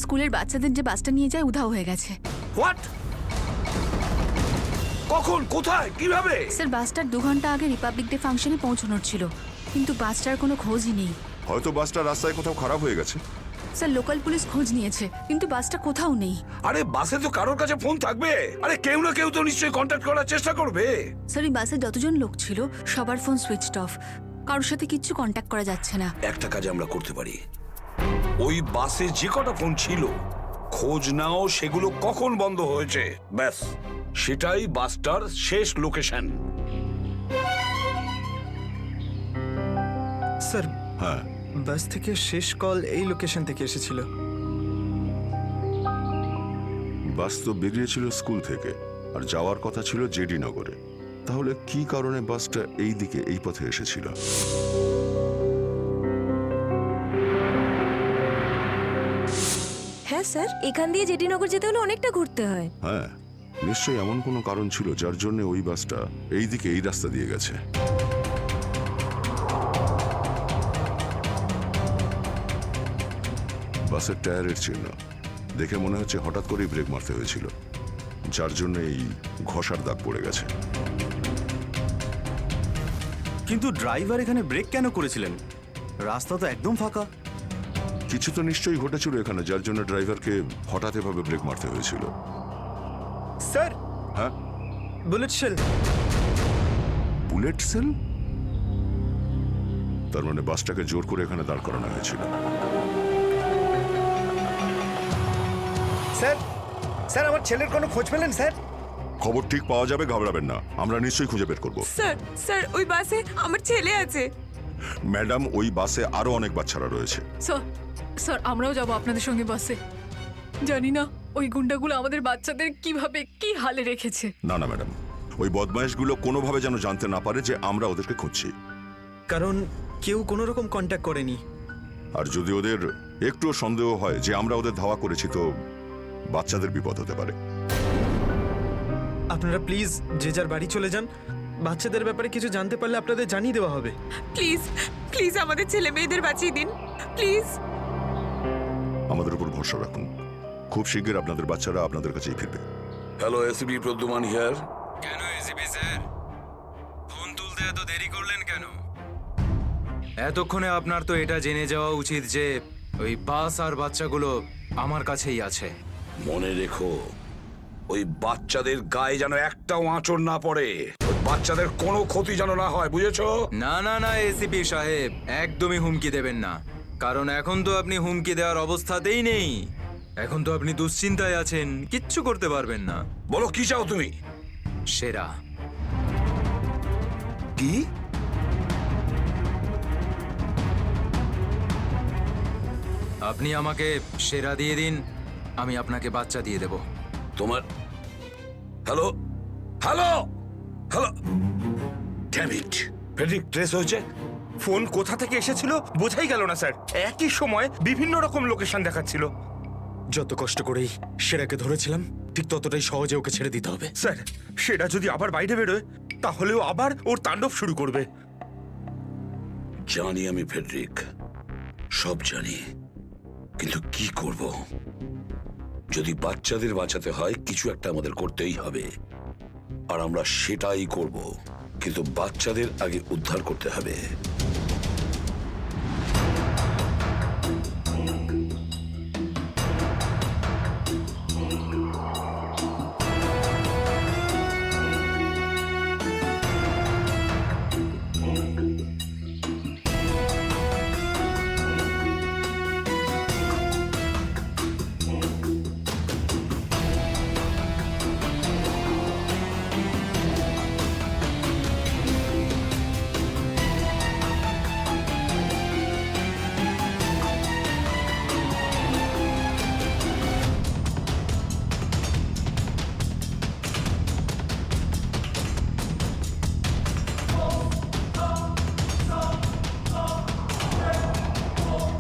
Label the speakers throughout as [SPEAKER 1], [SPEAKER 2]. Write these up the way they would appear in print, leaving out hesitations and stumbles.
[SPEAKER 1] স্কুলের বাচ্চাদের যে বাসটা নিয়ে যায় উধাও হয়ে গেছে।
[SPEAKER 2] হোয়াট? কখন, কোথায়, কিভাবে?
[SPEAKER 1] স্যার বাসটার 2 ঘন্টা আগে রিপাবলিক ডে ফাংশনে পৌঁছানোর ছিল, কিন্তু বাসটার কোনো খোঁজই নেই।
[SPEAKER 3] হয়তো বাসটা রাস্তায় কোথাও খারাপ হয়ে গেছে।
[SPEAKER 1] স্যার লোকাল পুলিশ খোঁজ নিয়েছে, কিন্তু বাসটা কোথাও নেই।
[SPEAKER 2] আরে বাসে তো কারোর কাছে ফোন থাকবে। আরে কেউ না কেউ তো নিশ্চয়ই কন্ট্যাক্ট করার চেষ্টা করবে।
[SPEAKER 1] স্যার এই বাসে যতজন লোক ছিল সবার ফোন সুইচড অফ, কারোর সাথে কিচ্ছু কন্ট্যাক্ট করা যাচ্ছে না।
[SPEAKER 2] একটা কাজ আমরা করতে পারি, ওই বাসে যে কটা ফোন ছিল খোঁজ নাও সেগুলো কখন বন্ধ হয়েছে, ব্যাস সেটাই বাসটার শেষ লোকেশন।
[SPEAKER 4] স্যার
[SPEAKER 3] হ্যাঁ,
[SPEAKER 4] বাস থেকে শেষ কল এই লোকেশন থেকে এসেছিল।
[SPEAKER 3] বাস তো বেরিয়েছিল স্কুল থেকে আর যাওয়ার কথা ছিল জেডি নগরে। তাহলে কি কারণে বাসটা এই দিকে এই পথে এসেছিল?
[SPEAKER 5] হ্যাঁ স্যার, এখান দিয়ে জেডিনগর যেতে হলে অনেকটা ঘুরতে হয়।
[SPEAKER 3] হ্যাঁ, নিশ্চয়ই এমন কোনো কারণ ছিল যার জন্য ওই বাসটা এই দিকে এই রাস্তা দিয়ে গেছে। বাসের টায়ারের চিহ্ন দেখে মনে হচ্ছে হঠাৎ করেই ব্রেক মারতে হয়েছিল, যার জন্য এই ঘষার দাগ পড়ে গেছে।
[SPEAKER 6] কিন্তু ড্রাইভার এখানে ব্রেক কেন করেছিলেন? রাস্তা তো একদম ফাঁকা।
[SPEAKER 3] কিছু তো নিশ্চয়ই ঘটেছিল এখানে, যার জন্য ড্রাইভারকে হঠাৎ এভাবে ব্রেক মারতে হয়েছিল।
[SPEAKER 4] স্যার
[SPEAKER 3] হ্যাঁ,
[SPEAKER 4] বুলেট শেল।
[SPEAKER 3] Bullet sell? তার মানে বাসটাকে জোর করে এখানে দাঁড় করানো হয়েছিল।
[SPEAKER 4] স্যার স্যার আমার ছেলের কোনো খোঁজ পেলেন স্যার?
[SPEAKER 3] খবর ঠিক পাওয়া যাবে, ঘাবড়াবেন না, আমরা নিশ্চয়ই খুঁজে বের করব।
[SPEAKER 5] স্যার স্যার ওই বাসে আমার ছেলে আছে।
[SPEAKER 3] ম্যাডাম, ওই বাসে আরো অনেক বাচ্চারা রয়েছে।
[SPEAKER 7] স্যার স্যার আমরাও যাব আপনাদের সঙ্গে বাসে। জানি না ওই গুন্ডাগুলো আমাদের বাচ্চাদের কিভাবে কি হালে রেখেছে।
[SPEAKER 3] না না ম্যাডাম, ওই বদমাইশগুলো কোনোভাবে যেন জানতে না পারে যে আমরা ওদেরকে খুঁজছি।
[SPEAKER 4] কারণ কেউ কোনো রকম কন্ট্যাক্ট করেনি।
[SPEAKER 3] আর যদি ওদের একটুও সন্দেহ হয় যে আমরা ওদের ধাওয়া করেছি, তো বাচ্চাদের বিপদ হতে পারে।
[SPEAKER 4] আপনারা প্লিজ যে যার বাড়ি চলে যান। বাচ্চাদের ব্যাপারে কিছু জানতে পারলে আপনাদের জানিয়ে দেওয়া হবে।
[SPEAKER 5] প্লিজ প্লিজ আমাদের ছেলে মেয়েদের বাঁচিয়ে দিন প্লিজ।
[SPEAKER 3] আমাদের উপর ভরসা রাখুন, খুব শীঘ্র আপনাদের বাচ্চারা আপনাদের কাছেই ফিরবে।
[SPEAKER 2] Hello, ACP Pradyuman here.
[SPEAKER 8] কেন এসিপি স্যার, ফোন তুলতে এত দেরি করলেন কেন? এতক্ষণে আপনার তো এটা জেনে যাওয়া উচিত যে ওই বাস আর বাচ্চাগুলো আমার কাছেই আছে।
[SPEAKER 2] মনে রেখো, ওই বাচ্চাদের গায়ে যেন একটাও আঁচড় না পড়ে, ওই বাচ্চাদের কোনো ক্ষতি যেন না হয়, বুঝেছো?
[SPEAKER 8] না না না এসিপি সাহেব, একদমই হুমকি দেবেন না, কারণ এখন তো আপনি হুমকি দেওয়ার অবস্থাতেই নেই। এখন তো আপনি দুশ্চিন্তায় আছেন, কিচ্ছু করতে পারবেন না।
[SPEAKER 2] বলো কি চাও তুমি?
[SPEAKER 8] সেরা।
[SPEAKER 2] কি?
[SPEAKER 8] আপনি আমাকে সেরা দিয়ে দিন, আমি আপনাকে বাচ্চা দিয়ে দেব।
[SPEAKER 2] তোমার hello hello hello, damn it, Friedrich trace হয়েছে।
[SPEAKER 9] ফোন কোথা থেকে এসেছিল বোঝাই গেল না স্যার। একই সময় বিভিন্ন রকম লোকেশন দেখাচ্ছিল। যত কষ্ট করেই সেরাকে ধরেছিলাম, ঠিক ততটাই সহজে ওকে ছেড়ে দিতে হবে স্যার। সেরা যদি আবার বাইরে বেরোয় তাহলেও আবার ওর তাণ্ডব শুরু করবে।
[SPEAKER 2] জানি আমি ফেডরিক, সব জানি, কিন্তু কি করব? যদি বাচ্চাদের বাঁচাতে হয় কিছু একটা আমাদের করতেই হবে, আর আমরা সেটাই করব, কিন্তু বাচ্চাদের আগে উদ্ধার করতে হবে।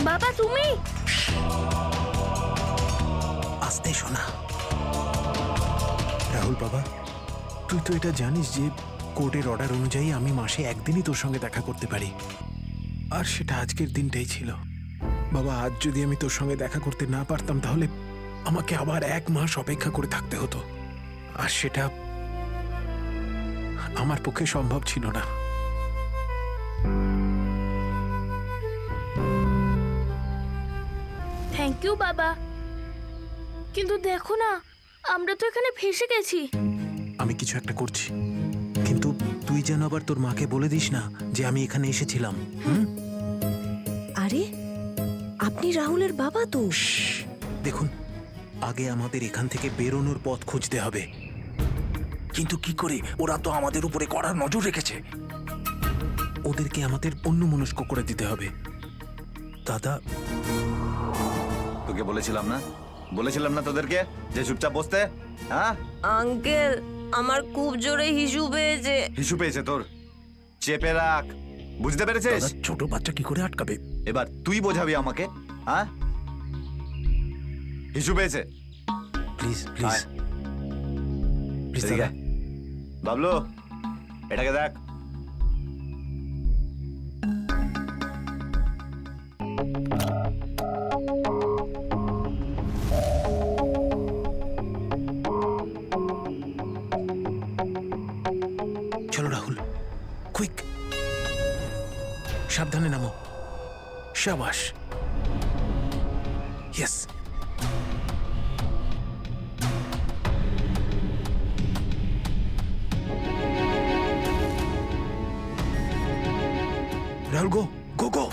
[SPEAKER 5] বাবা তুমি
[SPEAKER 4] আস্তে শোনা। রাহুল বাবা, তুই তো এটা জানিস যে কোর্টের অর্ডার অনুযায়ী আমি মাসে একদিনই তোর সঙ্গে দেখা করতে পারি, আর সেটা আজকের দিনটাই ছিল।
[SPEAKER 10] বাবা, আজ যদি আমি তোর সঙ্গে দেখা করতে না পারতাম তাহলে আমাকে আবার 1 মাস অপেক্ষা করে থাকতে হতো, আর সেটা আমার পক্ষে সম্ভব ছিল না।
[SPEAKER 11] থ্যাংক ইউ বাবা, কিন্তু দেখো না, আমরা তো এখানে ফেসে গেছি।
[SPEAKER 10] আমি কিছু একটা করছি, কিন্তু তুই যেন আবার তোর মাকে বলে দিস না যে আমি এখানে এসেছিলাম।
[SPEAKER 5] আরে আপনি রাহুলের বাবা তো?
[SPEAKER 10] দেখুন, আগে আমাদের এখান থেকে বেরোনোর পথ খুঁজতে হবে।
[SPEAKER 12] কিন্তু কি করে? ওরা তো আমাদের উপরে কড়া নজর রেখেছে।
[SPEAKER 10] ওদেরকে আমাদের অন্যমনস্ক করে দিতে হবে। দাদা,
[SPEAKER 6] তোকে বলেছিলাম না তোদেরকে যে চুপচাপ বসতে? হ্যাঁ
[SPEAKER 5] আঙ্কেল, আমার খুব জোরে হিসু পেয়েছে।
[SPEAKER 6] হিসু পেয়েছে তোর? চেপে রাখ, বুঝতে পেরেছিস?
[SPEAKER 12] দাদা, ছোট বাচ্চা কি করে আটকাবে?
[SPEAKER 6] এবার তুই বোঝাবি আমাকে। হ্যাঁ, হিসু পেয়েছে?
[SPEAKER 10] প্লিজ প্লিজ
[SPEAKER 6] আয়।
[SPEAKER 10] প্লিজ
[SPEAKER 6] এদিকে
[SPEAKER 10] দাদা।
[SPEAKER 6] আয়। বাবলু, এটাকে দেখ।
[SPEAKER 10] চলো রাহুল, কুইক, সাবধানে নামো। শাবাশ, ইয়েস। রাহুল, গো গো গো।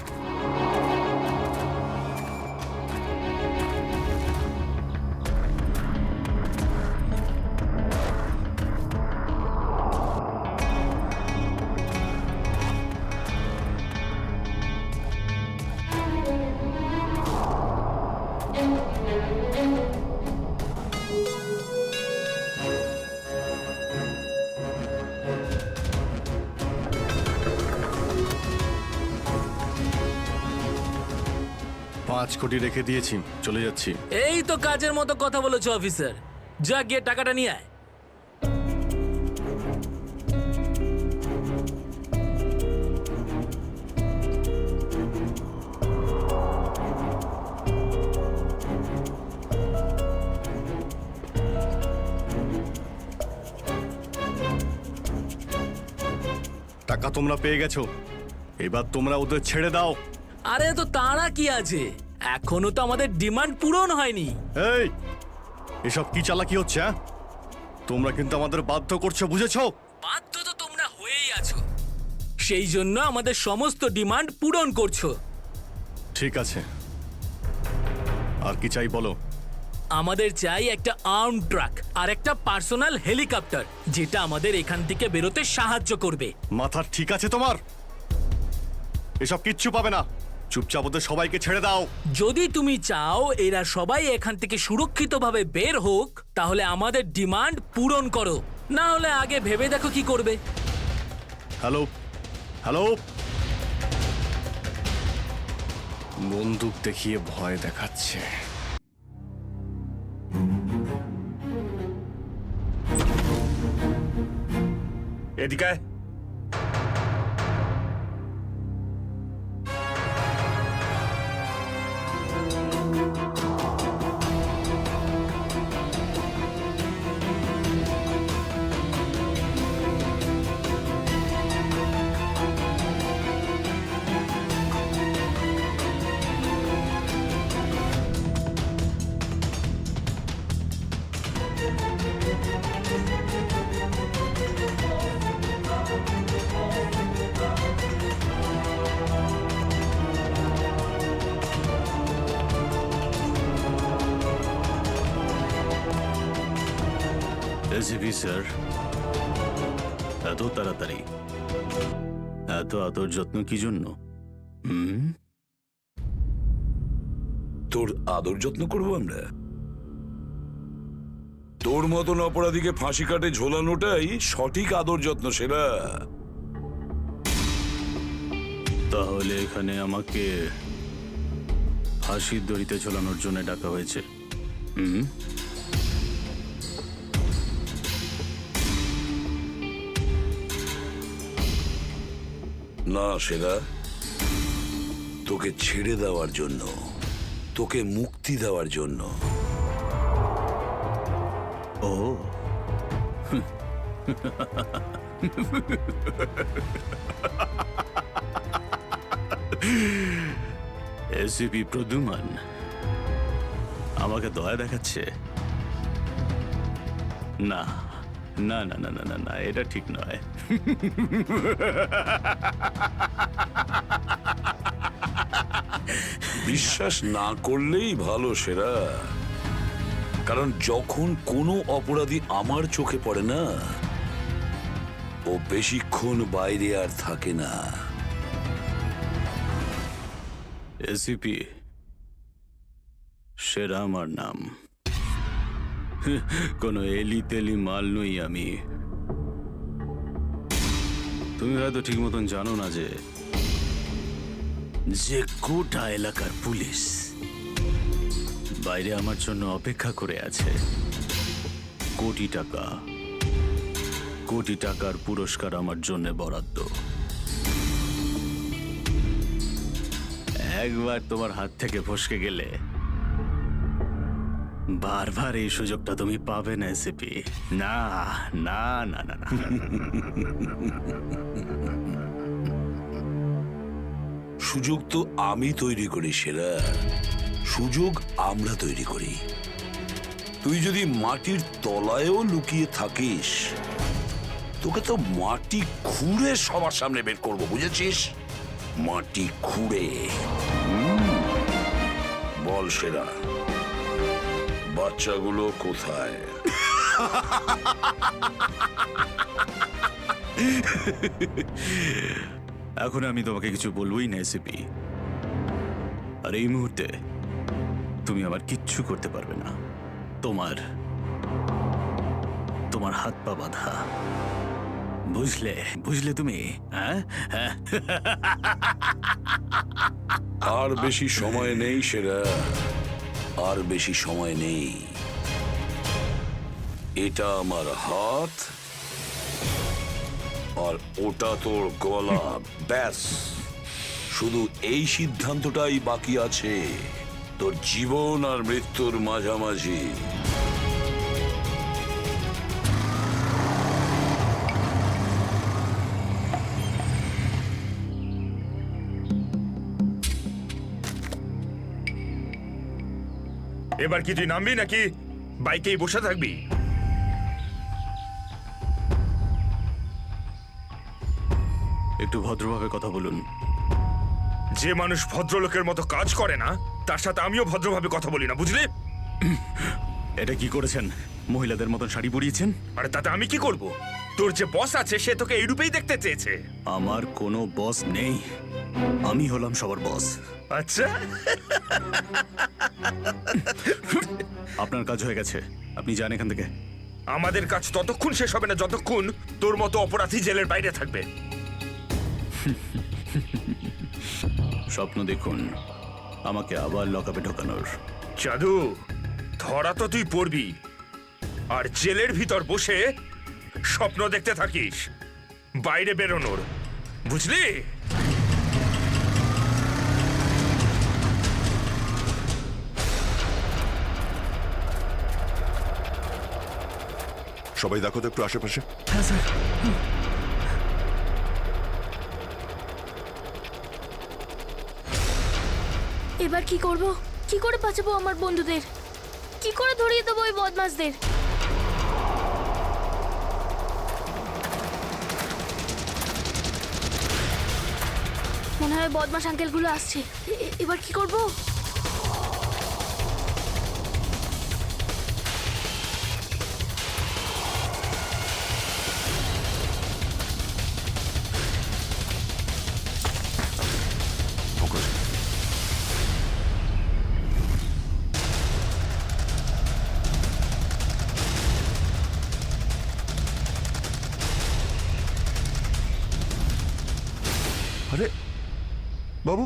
[SPEAKER 13] কোটি রেখে দিয়েছি, চলে যাচ্ছি।
[SPEAKER 14] এই তো কাজের মতো কথা বলেছো অফিসার, যা গিয়ে টাকাটা নিয়ে আয়।
[SPEAKER 13] টাকা তোমরা পেয়ে গেছো, এবার তোমরা ওদের ছেড়ে দাও।
[SPEAKER 14] আরে তো তারা কি আছে, এখনো তো আমাদের ডিমান্ড পূরণ হয়নি।
[SPEAKER 13] এই, এসব কি চালাকি হচ্ছে? হ্যাঁ, তোমরা কিন্তু আমাদের বাধ্য করছো, বুঝেছো?
[SPEAKER 14] বাধ্য তো তোমরা হয়েই আছো, সেই জন্য আমাদের সমস্ত ডিমান্ড পূরণ করছো।
[SPEAKER 13] ঠিক আছে, আর কি চাই বলো?
[SPEAKER 14] আমাদের চাই একটা আর্ম ট্রাক আর একটা পার্সোনাল হেলিকপ্টার, যেটা আমাদের এখান থেকে বেরোতে সাহায্য করবে।
[SPEAKER 13] মাথা ঠিক আছে তোমার? এসব কিচ্ছু পাবে না, চুপচাপ ওদের সবাইকে ছেড়ে দাও।
[SPEAKER 14] যদি তুমি চাও এরা সবাই এখান থেকে সুরক্ষিতভাবে বের হোক, তাহলে আমাদের ডিমান্ড পূরণ করো, না হলে আগে ভেবে দেখো কি করবে।
[SPEAKER 13] হ্যালো হ্যালো, বন্দুক দেখিয়ে ভয় দেখাচ্ছে।
[SPEAKER 9] এদিকে আয়।
[SPEAKER 13] এসিপি স্যার, এত তাড়াতাড়ি, এত আদর যত্ন কি জন্য?
[SPEAKER 2] তোর আদর যত্ন করবো আমরা? তোর মতন অপরাধীকে ফাঁসি কাটে ঝোলানোটাই সঠিক আদর যত্ন, সেরা।
[SPEAKER 13] তাহলে এখানে আমাকে ফাঁসির দড়িতে ঝোলানোর জন্য ডাকা হয়েছে?
[SPEAKER 2] না সেরা, তোকে ছেড়ে দেওয়ার জন্য। তোকে মুক্তি দেওয়ার জন্য।
[SPEAKER 13] ও এসিপি প্রদ্যুমান আমাকে দয়া দেখাচ্ছে? না না না না না না না, এটা ঠিক নয়।
[SPEAKER 2] বিশ্বাস না করলেই ভালো সেরা, কারণ যখন কোনো অপরাধী আমার চোখে পড়ে না, ও বেশিক্ষণ বাইরে আর থাকে না।
[SPEAKER 13] এসিপি সেরা আমার নাম, কোনো এলি তেলি মাল নই আমি। তুমি হয়তো ঠিক মতন জানো না যে গোটা এলাকার পুলিশ বাইরে আমার জন্য অপেক্ষা করে আছে। কোটি টাকার পুরস্কার আমার জন্য বরাদ্দ। একবার তোমার হাত থেকে ফসকে গেলে বারবার এই সুযোগটা তুমি পাবে না এসিপি। না না না না না।
[SPEAKER 2] সুযোগ তো আমি তৈরি করি সেরা, সুযোগ আমরা তৈরি করি। তুই যদি মাটির তলায়ও লুকিয়ে থাকিস, তোকে তো মাটি খুঁড়ে সবার সামনে বের করবো, বুঝেছিস? মাটি খুঁড়ে। বল সেরা, বাচ্চাগুলো কোথায়?
[SPEAKER 13] এখন আমি তোমাকে কিছু বলবোই না এসিপি, আর এই মুহূর্তে তুমি আমার কিচ্ছু করতে পারবে না। তোমার হাত পা বাঁধা, বুঝলে তুমি? হ্যাঁ,
[SPEAKER 2] আর বেশি সময় নেই সেরা, আর বেশি সময় নেই। এটা আমার হাত, আর ওটা তোর গলা। ব্যাস, শুধু এই সিদ্ধান্তটাই বাকি আছে, তোর জীবন আর মৃত্যুর মাঝামাঝি।
[SPEAKER 9] এবার কি তুই নামবি নাকি বাইকেই বসে থাকবি?
[SPEAKER 13] একটু ভদ্রভাবে কথা বলুন।
[SPEAKER 9] যে মানুষ ভদ্রলোকের মতো কাজ করে না, তার সাথে আমিও ভদ্রভাবে কথা বলি না, বুঝলি?
[SPEAKER 13] এটা কি করেছেন? মহিলাদের মতন শাড়ি পরিয়েছেন?
[SPEAKER 9] আরে তাতে আমি কি করব? তোর যে বস আছে সে তোকে এই রূপেই দেখতে চেয়েছে।
[SPEAKER 13] আমার কোনো বস নেই, আমি হলাম সবার বস।
[SPEAKER 9] আচ্ছা,
[SPEAKER 13] আপনার কাজ হয়ে গেছে, আপনি যান এখান থেকে।
[SPEAKER 9] আমাদের কাজ ততক্ষণ শেষ হবে না যতক্ষণ তোর মতো অপরাধী জেলের বাইরে থাকবে।
[SPEAKER 13] স্বপ্ন দেখুন আমাকে আবার লকআপে ঢোকানোর।
[SPEAKER 9] জাদু, ধরা তো তুই পড়বি, আর জেলের ভিতর বসে স্বপ্ন দেখতে থাকিস বাইরে বেরোনোর, বুঝলি?
[SPEAKER 3] সবাই দেখো তো একটু আশেপাশে।
[SPEAKER 7] হ্যাঁ স্যার।
[SPEAKER 11] এবার কি করব? কি করে বাঁচাবো আমার বন্ধুদের? কি করে ধরিয়ে দেবো ওই বদমাশদের? মনে হয় বদমাশ আঙ্কেলগুলো আসছে। এবার কি করব?
[SPEAKER 3] আরে বাবু,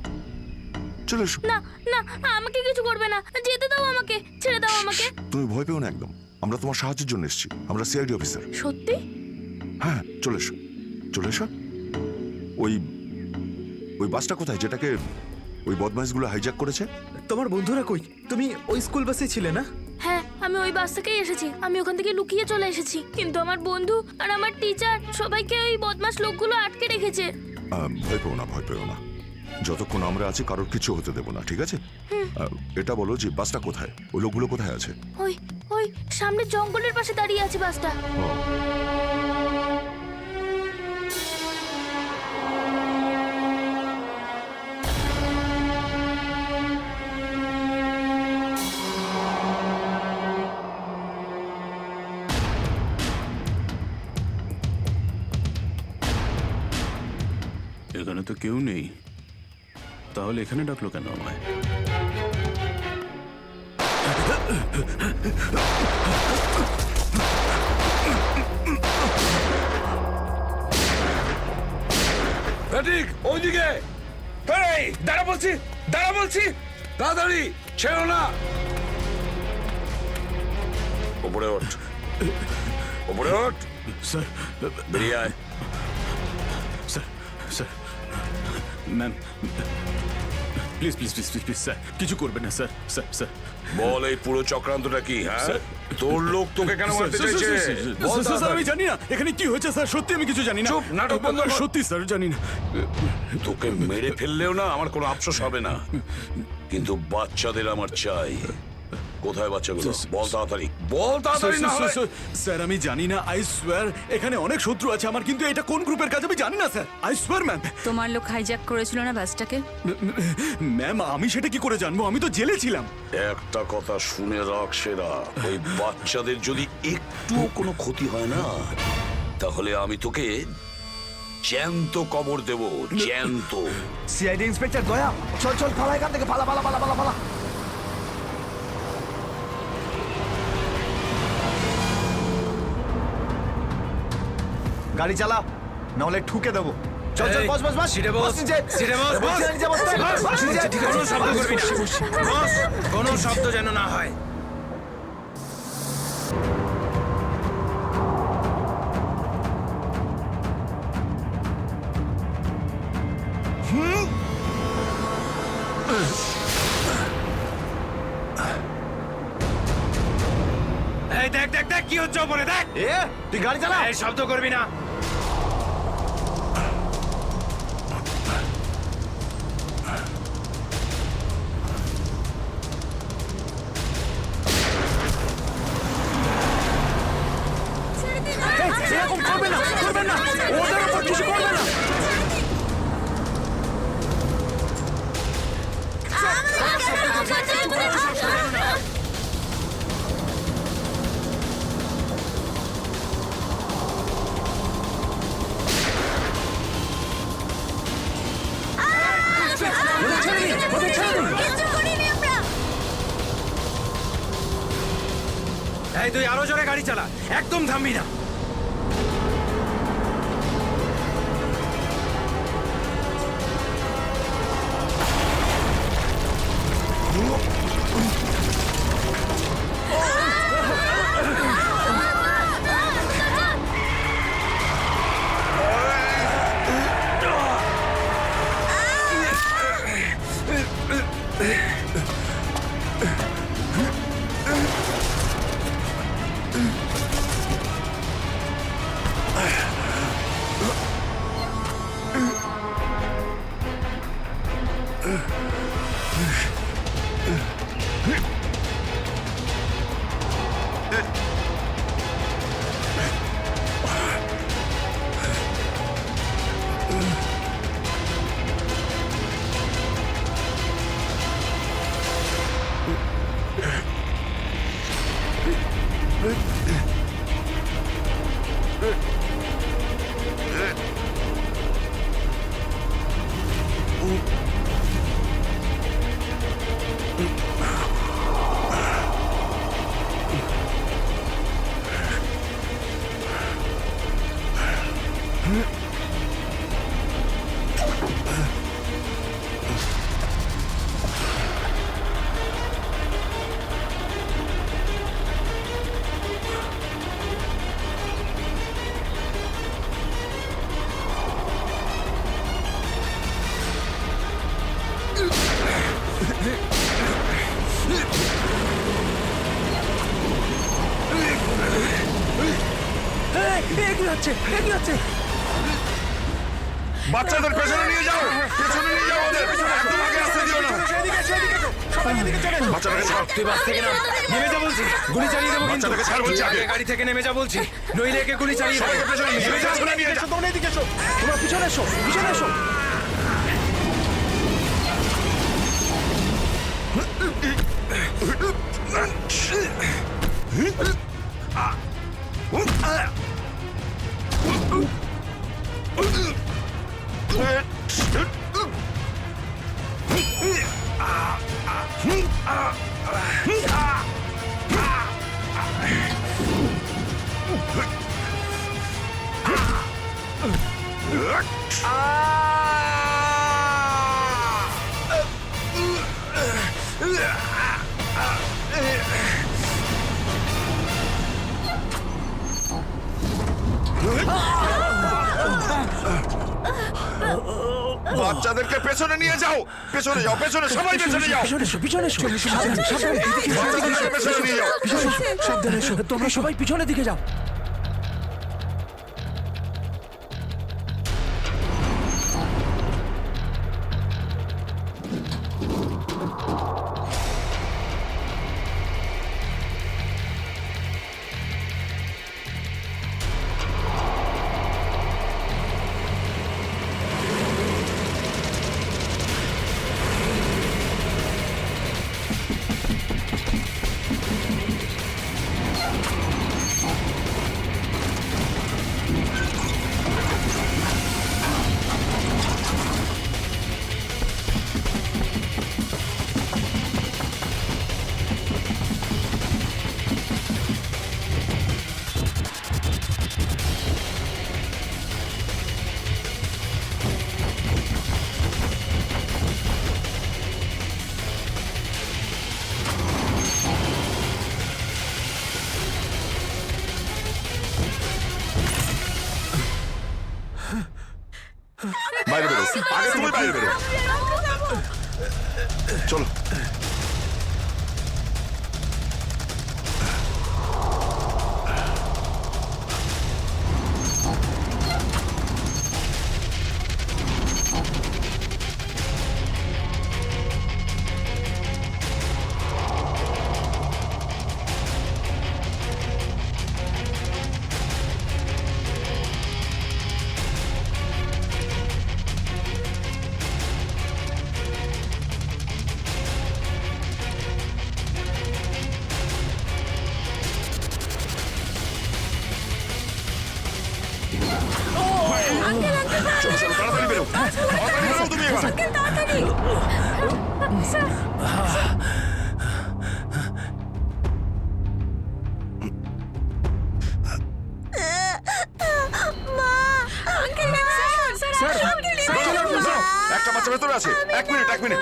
[SPEAKER 3] চলে এসো।
[SPEAKER 11] না না, আমাকে কিছু করবে না, যেতে দাও আমাকে, ছেড়ে দাও আমাকে।
[SPEAKER 3] তুমি ভয় পেও না একদম, আমরা তোমার সাহায্যের জন্য এসেছি, আমরা সিআইডি অফিসার।
[SPEAKER 11] সত্যি?
[SPEAKER 3] হ্যাঁ, চলে এসো, চলে এসো। ওই বাসটা কোথায় যেটাকে ওই বদমাইশগুলো হাইজ্যাক করেছে?
[SPEAKER 4] তোমার বন্ধুরা কই? তুমি ওই স্কুল বাসে ছিলে না?
[SPEAKER 11] হ্যাঁ, আমি ওই বাস থেকেই এসেছি। আমি ওখান থেকে লুকিয়ে চলে এসেছি, কিন্তু আমার বন্ধু আর আমার টিচার সবাইকে ওই বদমাশ লোকগুলো আটকে রেখেছে।
[SPEAKER 3] ভয় পেও না, ভয় পেও না। যতক্ষণ আমরা আছি কারোর কিছু হতে দেবো না, ঠিক আছে? এটা বলো যে বাসটা কোথায়, ওই লোকগুলো কোথায় আছে?
[SPEAKER 11] ওই ওই সামনে জঙ্গলের পাশে দাঁড়িয়ে আছে বাসটা।
[SPEAKER 13] এখানে তো কেউ নেই, তাহলে এখানে ডাকলো কেন আমায়?
[SPEAKER 2] ঠিক ওইদিকে।
[SPEAKER 9] এই, দাঁড়া বলছি, দাঁড়া বলছি।
[SPEAKER 2] তাড়াতাড়ি ছেড়ো না। উপরে ওঠ, উপরে ওঠ।
[SPEAKER 13] স্যার,
[SPEAKER 2] বেরিয়ে আয়।
[SPEAKER 13] Sir, sir, ma'am, please please please please please sir, কিছু করবেন না স্যার। স্যার, স্যার,
[SPEAKER 2] বল এই পুরো চক্রান্তটা কি? হ্যাঁ, তোর লোক তোকে কেন মারতে চাইছে? বল
[SPEAKER 13] স্যার,
[SPEAKER 2] তাড়াতাড়ি।
[SPEAKER 13] আমি জানি না এখানে কি হয়েছে স্যার, সত্যি আমি কিছু জানি না।
[SPEAKER 2] চুপ, নাটক বন্ধ কর।
[SPEAKER 13] সত্যি স্যার জানি না।
[SPEAKER 2] তোকে মেরে ফেললেও না আমার কোনো আফসোস হবে না, কিন্তু বাচ্চাদের আমার চাই। কোথায় বাচ্চাগুলো? বল তাড়াতাড়ি, বল তাড়াতাড়ি। না হলে
[SPEAKER 13] স্যার আমি জানি না, আই সোয়ার এখানে অনেক শত্রু আছে আমার, কিন্তু এটা কোন গ্রুপের কাজ আমি জানি না স্যার, আই সোয়ার ম্যাম।
[SPEAKER 1] তোমার লোক হাইজ্যাক করেছিল না বাসটাকে?
[SPEAKER 13] ম্যাম আমি সেটা কি করে জানবো, আমি তো জেলে ছিলাম।
[SPEAKER 2] একটা কথা শুনে রাখ সেরা, ওই বাচ্চাদের যদি একটুও কোনো ক্ষতি হয় না, তাহলে আমি তোকে জ্যান্ত কবর দেব, জ্যান্ত।
[SPEAKER 12] সিআইডি ইন্সপেক্টর দয়া, চল চল পালা এখান থেকে, পালা পালা পালা পালা পালা। গাড়ি চালা, নাহলে ঠুকে দেবো। চল চল, বস বস বস।
[SPEAKER 8] সিটে বস,
[SPEAKER 12] নিচে।
[SPEAKER 8] সিটে বস, বস।
[SPEAKER 12] নিচে বস, বস নিচে।
[SPEAKER 8] কোনো শব্দ করবি না, বস, কোনো শব্দ যেন না হয়। এই দেখ দেখ দেখ কি হচ্ছে ওপরে, দেখ।
[SPEAKER 12] তুই গাড়ি চালা।
[SPEAKER 8] এই শব্দ করবি না।
[SPEAKER 12] এরকম করবে না, করবে না, ওদের উপর কিছু করবে না।
[SPEAKER 8] এই তুই আরো জোরে গাড়ি চালা, একদম থামবি না।
[SPEAKER 12] কি হচ্ছে
[SPEAKER 3] বাচ্চাদের পেছনে নিয়ে যাও, পেছনে নিয়ে যাও ওদের, একদম আগে আসতে দিও না। বাচ্চাটাকে ছাড়,
[SPEAKER 8] তুই বাস থেকে নাম, নেমে যা বলছি, গুলি চালিয়ে দেবো কিন্তু।
[SPEAKER 3] বাচ্চাটাকে ছাড় বলছি আগে।
[SPEAKER 8] গাড়ি থেকে নেমে যা বলছি, নইলে একে গুলি চালিয়ে দেবো।
[SPEAKER 3] সবাইকে পেছনে নিয়ে যাও, পেছনে নিয়ে যাও।
[SPEAKER 12] তোমরা এদিকে এসো, তোমরা পিছনে এসো, পিছনে এসো।
[SPEAKER 3] বাচ্চাদেরকে পেছনে নিয়ে যাও, পেছনে যাও, পেছনে সবাই পেছনে যাও,
[SPEAKER 12] পিছনে এসো, পিছনে এসো। সাবধানে, এদিকে এসো,
[SPEAKER 3] বাচ্চাদেরকে পেছনে নিয়ে যাও।
[SPEAKER 12] পিছনে এসো, সাবধানে এসো। তোমরা সবাই পিছনের দিকে যাও।
[SPEAKER 3] বাইরে বেরো, আগে তুমি বাইরে বেরো। চলো। চলো, চলো, তাড়াতাড়ি বেরো, তাড়াতাড়ি বেরো তুমি এবার। একটা বাচ্চা ভেতরে আছে, এক মিনিট, এক মিনিট।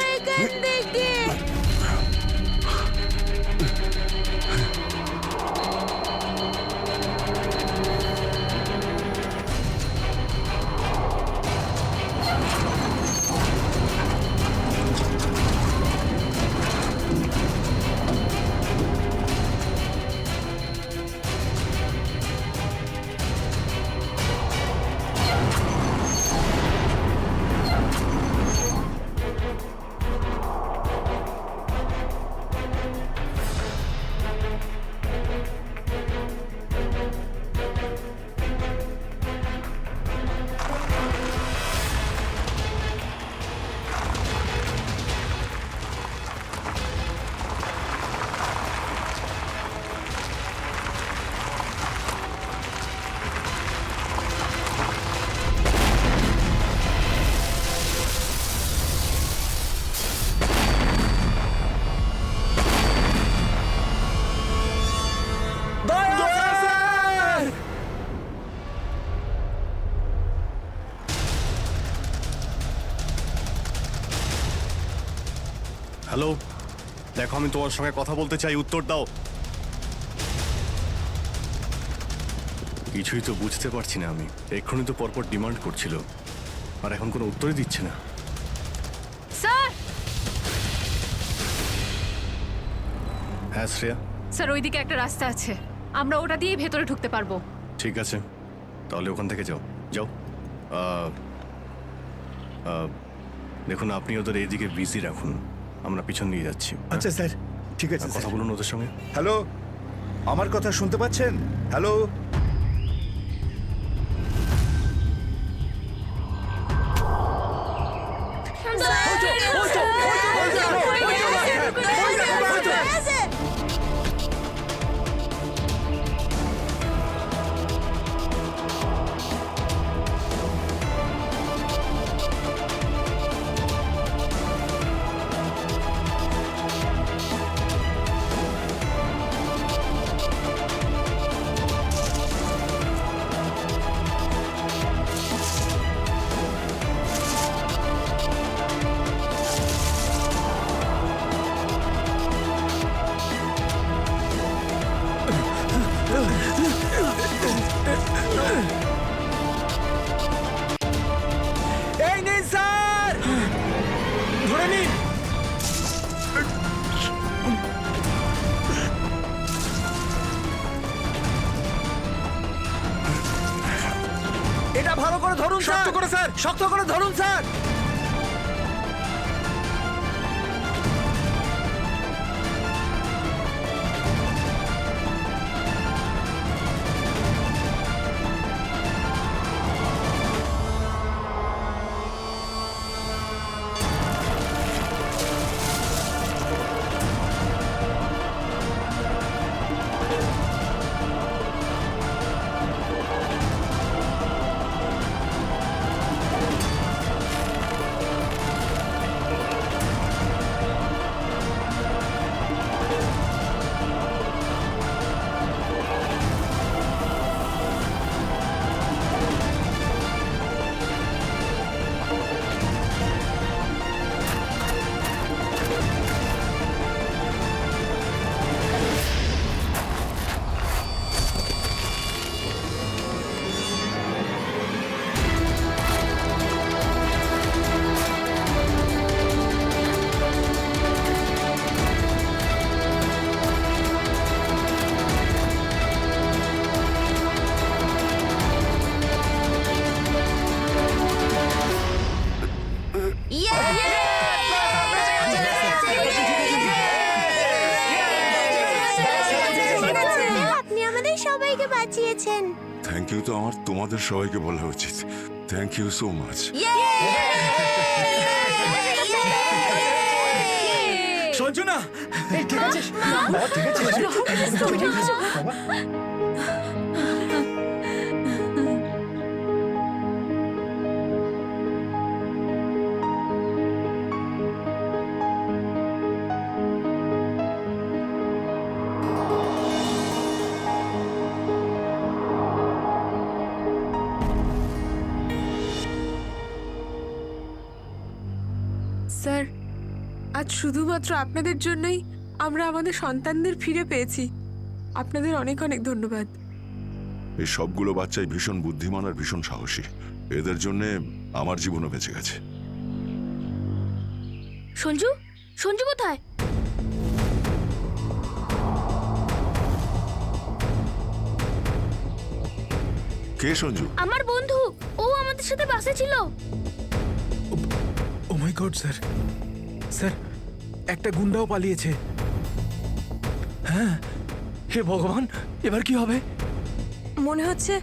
[SPEAKER 12] হ্যালো, দেখো আমি তোমার সঙ্গে কথা বলতে চাই, উত্তর দাও। কিছুই তো বুঝতে পারছি না আমি। এক্ষুনি তো পরপর ডিমান্ড করছিল, আর এখন কোনো উত্তরই দিচ্ছে না।
[SPEAKER 7] স্যার
[SPEAKER 12] হ্যাঁ শ্রেয়া,
[SPEAKER 7] স্যার ওইদিকে একটা রাস্তা আছে, আমরা ওটা দিয়েই ভেতরে ঢুকতে পারবো।
[SPEAKER 12] ঠিক আছে, তাহলে ওখান থেকে যাও যাও। আহ, আহ, দেখুন আপনি ওদের এইদিকে বিজি রাখুন, আমরা পিছন নিয়ে যাচ্ছি।
[SPEAKER 9] আচ্ছা স্যার, ঠিক আছে।
[SPEAKER 12] কথা বলুন ওদের সঙ্গে।
[SPEAKER 9] হ্যালো, আমার কথা শুনতে পাচ্ছেন? হ্যালো,
[SPEAKER 4] এই নিন স্যার, ধরে নিন। এটা ভালো করে ধরুন, শক্ত করে স্যার, শক্ত করে ধরুন স্যার।
[SPEAKER 11] আপনি আমাদের সবাইকে বাঁচিয়েছেন।
[SPEAKER 3] থ্যাংক ইউ তো আমার তোমাদের সবাইকে বলা উচিত। Thank you so much.
[SPEAKER 4] Sanjana, ঠিক আছে বাবা, ঠিক আছে।
[SPEAKER 5] স্যার, আজ শুধুমাত্র আপনাদের জন্যই আমরা আমাদের সন্তানদের ফিরে পেয়েছি। আপনাদের অনেক অনেক ধন্যবাদ।
[SPEAKER 3] এই সবগুলো বাচ্চাই ভীষণ বুদ্ধিমান আর ভীষণ সাহসী। এদের জন্যে আমার জীবনও বেঁচে গেছে।
[SPEAKER 11] সঞ্জু, সঞ্জু কোথায়?
[SPEAKER 3] কে সঞ্জু?
[SPEAKER 11] আমার বন্ধু, ও আমাদের সাথে বাসে ছিল।
[SPEAKER 10] ও মাই গড স্যার, স্যার একটা গুন্ডাও পালিয়েছে।
[SPEAKER 4] হ্যাঁ, হে ভগবান, এবার কি হবে?
[SPEAKER 5] মনে হচ্ছে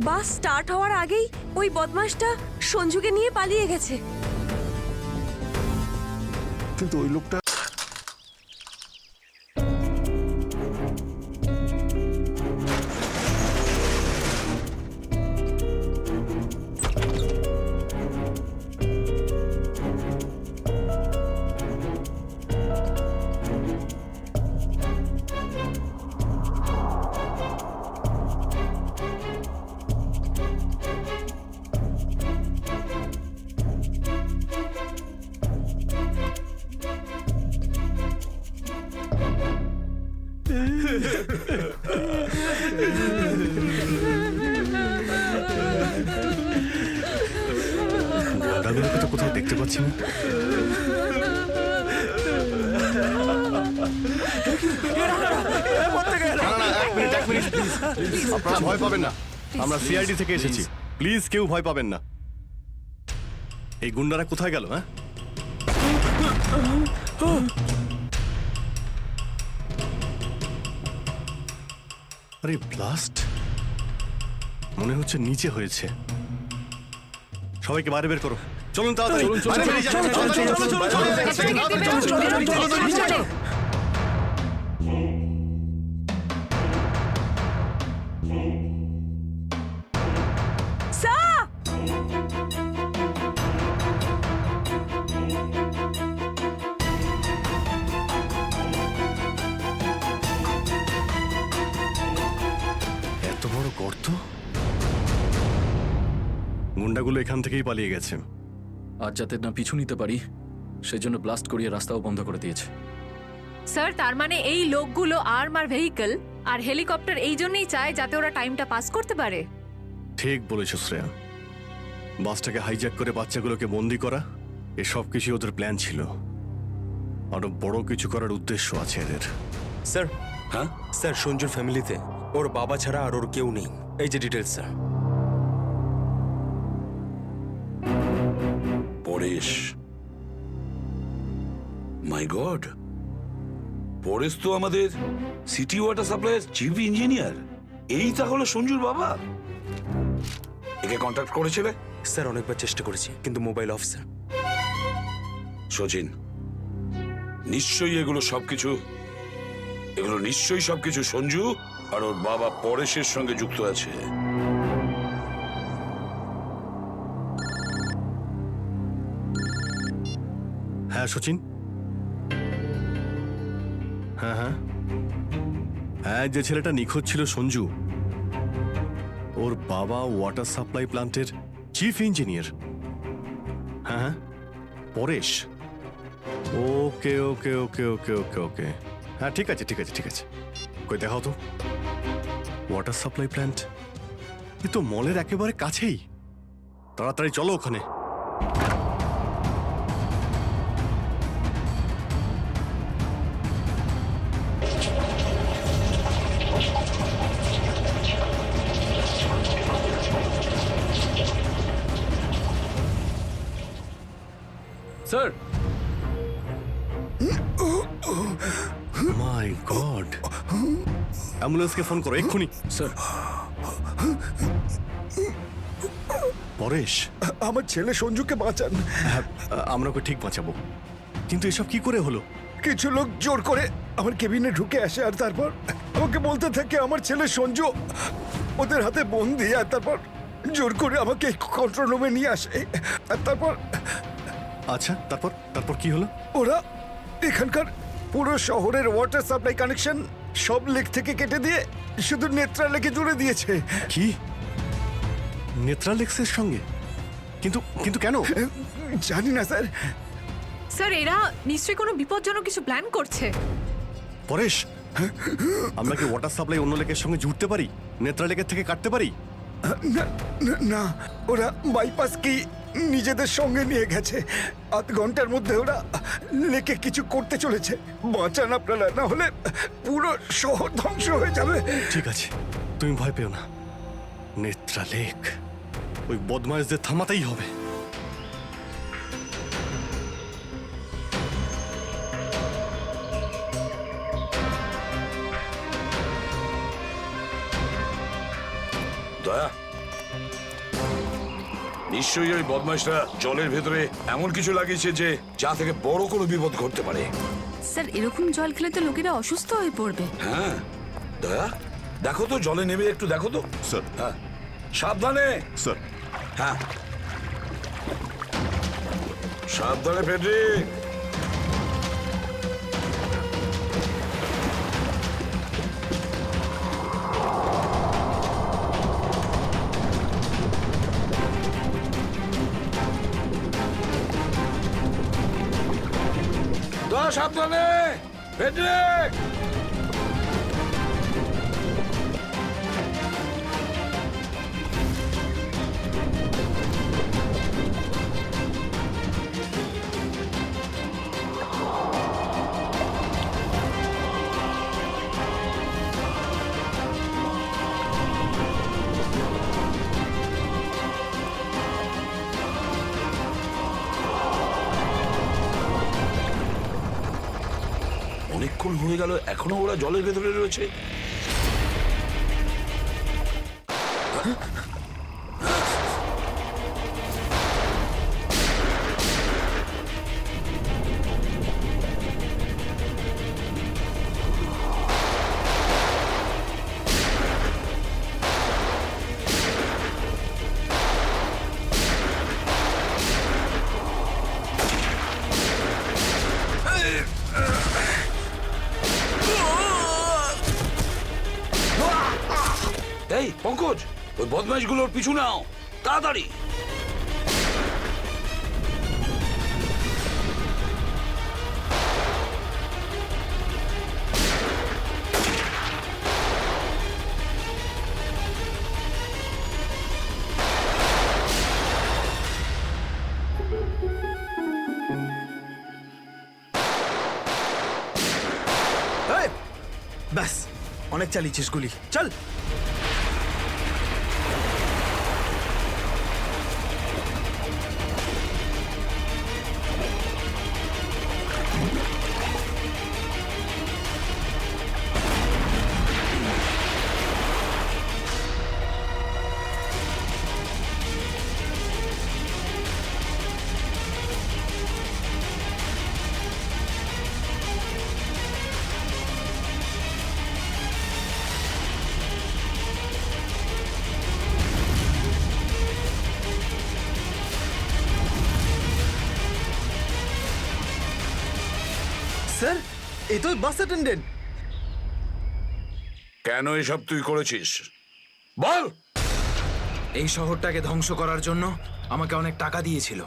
[SPEAKER 5] বাস স্টার্ট হওয়ার আগেই ওই বদমাশটা সঞ্জুকে নিয়ে পালিয়ে গেছে।
[SPEAKER 3] কিন্তু ওই লোকটা
[SPEAKER 12] দাদুকে তো কোথাও দেখতে পাচ্ছি না।
[SPEAKER 15] আপনারা ভয় পাবেন না,
[SPEAKER 12] আমরা সিআইডি থেকে এসেছি, প্লিজ কেউ ভয় পাবেন না। এই গুন্ডারা কোথায় গেল? হ্যাঁ, আরে ব্লাস্ট মনে হচ্ছে নিচে হয়েছে। সবাইকে বাইরে বের করো, চলুন তাড়াতাড়ি। এত বড় গর্ত! গুন্ডাগুলো এখান থেকেই পালিয়ে গেছে।
[SPEAKER 15] আজ যাতে না পিছু নিতে পারি সেজন্য ব্লাস্ট করিয়ে রাস্তাও বন্ধ করে দিয়েছে।
[SPEAKER 7] স্যার তার মানে এই লোকগুলো আর্মার ভেহিকল আর হেলিকপ্টার এই জন্যই চায় যাতে ওরা টাইমটা পাস করতে পারে।
[SPEAKER 12] ঠিক বলেছ শ্রেয়া, বাসটাকে হাইজ্যাক করে বাচ্চাগুলোকে বন্দি করা এসব কিছু ওদের প্ল্যান ছিল। আরো বড় কিছু করার উদ্দেশ্য আছে এদের।
[SPEAKER 9] স্যার, হ্যাঁ স্যার, সঞ্জুর ফ্যামিলিতে ওর বাবা ছাড়া আর ওর কেউ নেই। এই যে ডিটেলস স্যার।
[SPEAKER 2] পরেশ, মাই গড, পরেশ তো আমাদের সিটি ওয়াটার সাপ্লাইয়ের চিফ ইঞ্জিনিয়ার। এই তাহলে সঞ্জুর বাবা। একে কন্ট্যাক্ট করেছিলে?
[SPEAKER 9] স্যার অনেকবার চেষ্টা করেছি কিন্তু মোবাইল অফ স্যার।
[SPEAKER 2] সচিন, নিশ্চয়ই এগুলো সবকিছু সঞ্জু আর ওর বাবা পরেশের সঙ্গে যুক্ত আছে।
[SPEAKER 12] হ্যাঁ সচিন, হ্যাঁ হ্যাঁ হ্যাঁ, যে ছেলেটা নিখোঁজ ছিল সঞ্জু, ওর বাবা ওয়াটার সাপ্লাই প্ল্যান্টের চিফ ইঞ্জিনিয়ার। হ্যাঁ হ্যাঁ, পরেশ। ওকে ওকে ওকে ওকে ওকে ওকে, হ্যাঁ ঠিক আছে ঠিক আছে ঠিক আছে। কই দেখাও তো ওয়াটার সাপ্লাই প্ল্যান্ট। এ তো মলের একেবারে কাছেই। তাড়াতাড়ি চলো ওখানে।
[SPEAKER 15] স্যার,
[SPEAKER 12] মাই গড, অ্যাম্বুলেন্সকে ফোন করো এক্ষুনি।
[SPEAKER 15] স্যার,
[SPEAKER 12] পরেশ,
[SPEAKER 10] আমার ছেলে সঞ্জুকে বাঁচান।
[SPEAKER 12] হ্যাঁ, আমরা ওকে ঠিক বাঁচাবো, কিন্তু এসব কি করে হলো?
[SPEAKER 10] কিছু লোক জোর করে আমার কেবিনে ঢুকে আসে আর তারপর আমাকে বলতে থাকে আমার ছেলে সঞ্জু ওদের হাতে বন্দি, আর তারপর জোর করে আমাকে কন্ট্রোল রুমে নিয়ে আসে। আর তারপর
[SPEAKER 12] আচ্ছা, তারপর তারপর কি হলো?
[SPEAKER 10] ওরা এখানকার পুরো শহরের ওয়াটার সাপ্লাই কানেকশন সব লেক থেকে কেটে দিয়ে শুধু নেত্রা লেকে জুড়ে দিয়েছে।
[SPEAKER 12] কি? নেত্রালেক্সের সঙ্গে? কিন্তু কিন্তু কেন?
[SPEAKER 10] জানি না স্যার।
[SPEAKER 7] স্যার এরা নিশ্চয়ই কোনো বিপজ্জনক কিছু প্ল্যান করছে।
[SPEAKER 12] পরেশ, আমরা কি ওয়াটার সাপ্লাই অন্য লেকের সঙ্গে জুড়তে পারি? নেত্রা লেকের থেকে কাটতে পারি?
[SPEAKER 10] না, ওরা বাইপাস কি নিজেদের সঙ্গে নিয়ে গেছে। আধ ঘন্টার মধ্যে ওরা লেকে কিছু করতে চলেছে। বাঁচান আপনারা, না হলে পুরো শহর ধ্বংস হয়ে যাবে।
[SPEAKER 12] ঠিক আছে, তুমি ভয় পেও না। নেত্রা লেক, ওই বদমাইশদের থামাতেই হবে।
[SPEAKER 2] দয়া, নিশ্চয়ই ওই বদমাইশরা জলের ভেতরে এমন কিছু লাগিয়েছে যে যা থেকে বড় কোনো বিপদ ঘটতে পারে।
[SPEAKER 1] স্যার এরকম জল খেলে তো লোকেরা অসুস্থ হয়ে পড়বে।
[SPEAKER 2] হ্যাঁ দয়া, দেখো তো জলে নেমে একটু দেখো তো।
[SPEAKER 3] স্যার।
[SPEAKER 2] হ্যাঁ, সাবধানে।
[SPEAKER 3] স্যার।
[SPEAKER 2] হ্যাঁ, সাবধানে ফেডরিক। দয়া, সাবধানে ফেডরিক। হয়ে গেল, এখনো ওরা জলের ভেতরে রয়েছে। এই পঙ্কজ, ওই বদমাইশগুলোর পিছু নাও তাড়াতাড়ি।
[SPEAKER 4] এই, ব্যাস অনেক চালিয়েছিস গুলি, চল। স্যার, এই তো বাস অ্যাটেন্ডেন্ট।
[SPEAKER 2] কেন এসব তুই করেছিস বল?
[SPEAKER 8] এই শহরটাকে ধ্বংস করার জন্য আমাকে অনেক টাকা দিয়েছিল,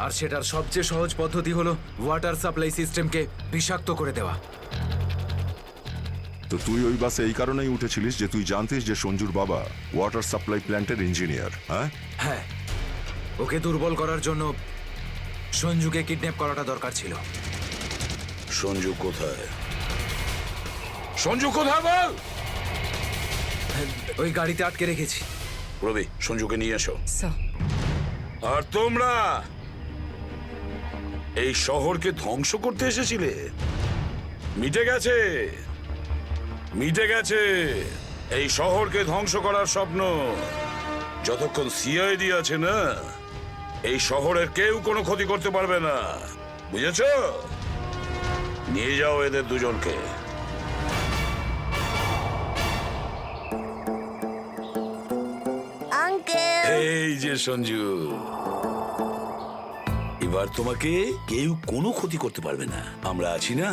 [SPEAKER 8] আর সেটার সবচেয়ে সহজ পদ্ধতি হলো ওয়াটার সাপ্লাই সিস্টেমকে বিষাক্ত করে দেওয়া।
[SPEAKER 3] তো তুই ওই বাসে এই কারণেই উঠেছিলিস যে তুই জানতিস যে সঞ্জুর বাবা ওয়াটার সাপ্লাই প্ল্যান্টের ইঞ্জিনিয়ার, হ্যাঁ?
[SPEAKER 8] হ্যাঁ, ওকে দুর্বল করার জন্য সঞ্জুকে কিডন্যাপ করাটা দরকার ছিল।
[SPEAKER 2] সঞ্জু কোথায়? সঞ্জু কোথায় বল?
[SPEAKER 8] ওই গাড়িতে আটকে রেখেছি।
[SPEAKER 2] রবি, সঞ্জুকে নিয়ে এসো। আর তোমরা এই শহরকে ধ্বংস করতে এসেছিলে? মিটে গেছে, মিটে গেছে এই শহরকে ধ্বংস করার স্বপ্ন। যতক্ষণ সিআইডি আছে না, এই শহরের কেউ কোনো ক্ষতি করতে পারবে না, বুঝেছ? নিয়ে যাও এদের দুজনকে। এই যে সঞ্জু, এবার তোমাকে কেউ কোনো ক্ষতি করতে পারবে না, আমরা আছি না?